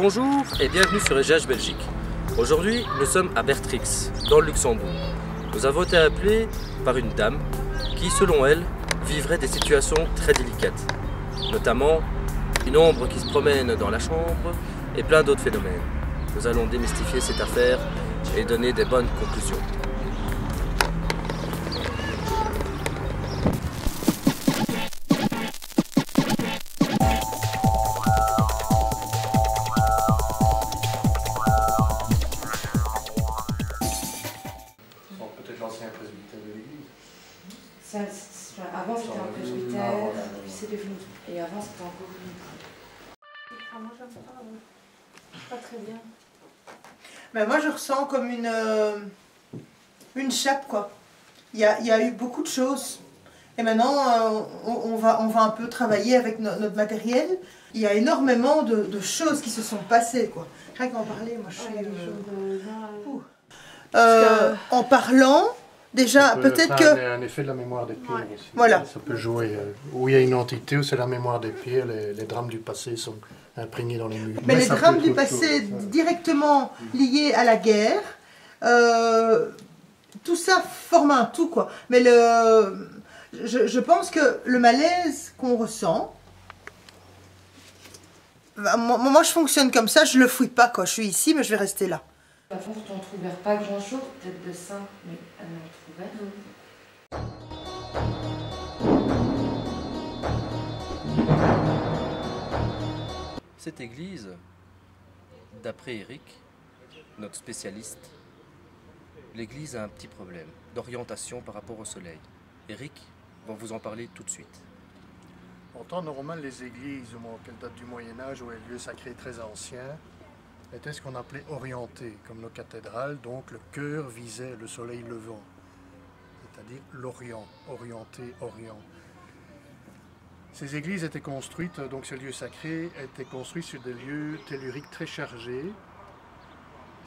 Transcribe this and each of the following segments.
Bonjour et bienvenue sur EGH Belgique. Aujourd'hui, nous sommes à Bertrix, dans le Luxembourg. Nous avons été appelés par une dame qui, selon elle, vivrait des situations très délicates. Notamment, une ombre qui se promène dans la chambre et plein d'autres phénomènes. Nous allons démystifier cette affaire et donner des bonnes conclusions. Peut-être l'ancien presbytère de l'église. Avant c'était un presbytère, puis c'est devenu. Et avant c'était encore une. Moi j'aime pas très bien. Ben moi je ressens comme une chape quoi. Il y a eu beaucoup de choses. Et maintenant on va un peu travailler avec notre matériel. Il y a énormément de choses qui se sont passées quoi. Rien qu'en parler, moi je suis... en parlant, déjà peut-être que... un effet de la mémoire des pires aussi. Voilà. Ça peut jouer où il y a une entité, où c'est la mémoire des pires, les drames du passé sont imprégnés dans les murs. Mais les ça drames peut du être autre passé chose, directement liés à la guerre, tout ça forme un tout quoi. Mais je pense que le malaise qu'on ressent, moi je fonctionne comme ça, je le fouille pas quoi. Je suis ici mais je vais rester là. Avant on ne trouvait pas grand chose, peut-être de ça, mais elle en trouvait d'autres. Cette église, d'après Eric, notre spécialiste, l'église a un petit problème d'orientation par rapport au soleil. Eric va vous en parler tout de suite. En temps normal, les églises, qu'elles datent du Moyen-Âge ou les lieux sacrés très anciens, étaient ce qu'on appelait orientés, comme nos cathédrales, donc le cœur visait le soleil levant, c'est-à-dire l'Orient, orienté, Orient. Ces églises étaient construites, donc ces lieux sacrés étaient construits sur des lieux telluriques très chargés,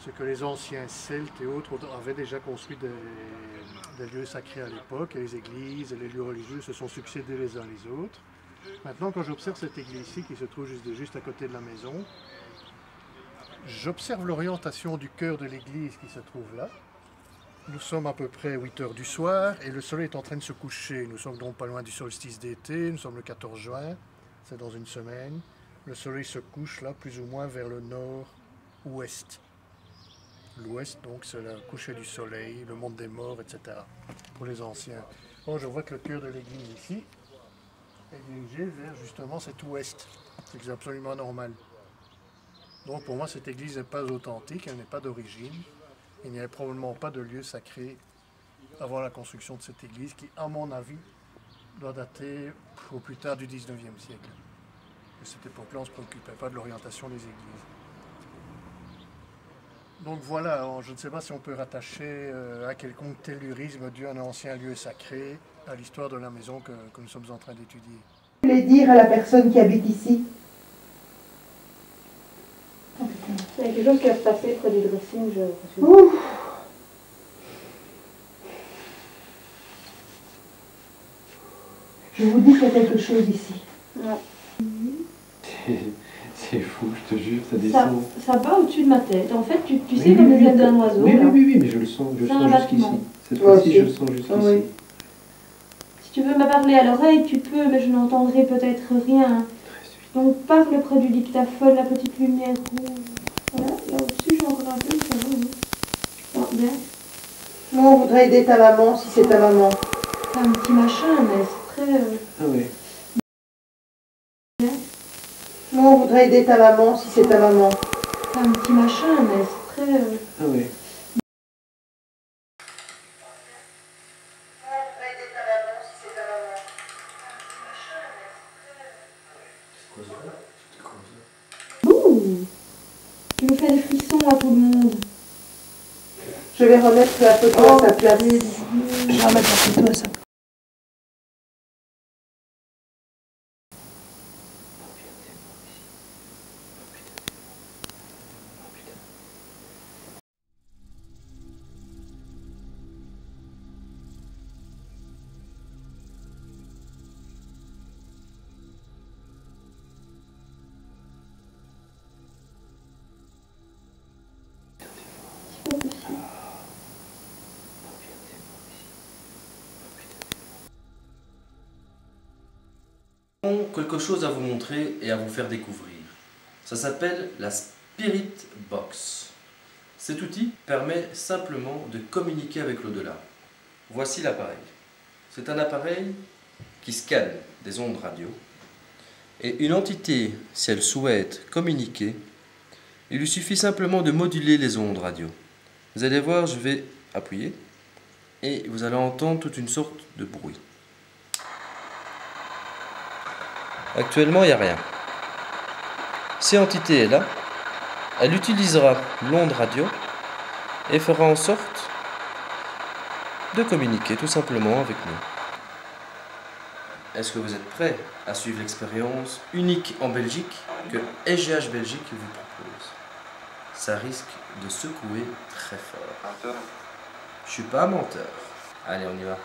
ce que les anciens Celtes et autres avaient déjà construit des lieux sacrés à l'époque, et les églises et les lieux religieux se sont succédés les uns les autres. Maintenant, quand j'observe cette église-ci qui se trouve juste à côté de la maison, j'observe l'orientation du cœur de l'église qui se trouve là. Nous sommes à peu près 8 heures du soir et le soleil est en train de se coucher. Nous sommes donc pas loin du solstice d'été, nous sommes le 14 juin, c'est dans une semaine. Le soleil se couche là plus ou moins vers le nord-ouest. L'ouest donc c'est le coucher du soleil, le monde des morts, etc. pour les anciens. Bon, je vois que le cœur de l'église ici est dirigé vers justement cet ouest, c'est absolument normal. Donc pour moi, cette église n'est pas authentique, elle n'est pas d'origine. Il n'y avait probablement pas de lieu sacré avant la construction de cette église qui, à mon avis, doit dater au plus tard du 19e siècle. À cette époque-là, on ne se préoccupait pas de l'orientation des églises. Donc voilà, je ne sais pas si on peut rattacher un quelconque tellurisme dû à un ancien lieu sacré à l'histoire de la maison que nous sommes en train d'étudier. Je voulais dire à la personne qui habite ici. Il y a quelque chose qui a se passer près du dressing, je... Ouh. Je vous dis qu'il y a quelque chose ici. Ouais. C'est fou, je te jure, ça descend. Ça va au-dessus de ma tête. En fait, tu sais, comme les ailes d'un oiseau. Oui, mais je le sens jusqu'ici. Cette fois-ci, je le sens jusqu'ici. Oui. Si tu veux me parler à l'oreille, tu peux, mais je n'entendrai peut-être rien. Donc parle près du dictaphone, la petite lumière rouge. Voilà, là au-dessus, j'ai encore un peu, ça va, oui. Ah, bien. Nous, on voudrait aider ta maman, si c'est ta maman. C'est un petit machin, mais c'est très... Ah oui. Nous, on voudrait aider ta maman, si c'est ta maman. C'est un petit machin, mais c'est très... Ah oui. Ouh, tu me fais des frissons à tout le monde. Je vais remettre la photo à sa place. Je vais remettre la photo à sa place. avons quelque chose à vous montrer et à vous faire découvrir. Ça s'appelle la Spirit Box. Cet outil permet simplement de communiquer avec l'au-delà. Voici l'appareil. C'est un appareil qui scanne des ondes radio. Et une entité, si elle souhaite communiquer, il lui suffit simplement de moduler les ondes radio. Vous allez voir, je vais appuyer et vous allez entendre toute une sorte de bruit. Actuellement, il n'y a rien. Si l'entité est là, elle utilisera l'onde radio et fera en sorte de communiquer tout simplement avec nous. Est-ce que vous êtes prêts à suivre l'expérience unique en Belgique que SGH Belgique vous propose? Ça risque de secouer très fort. Je suis pas un menteur. Allez, on y va.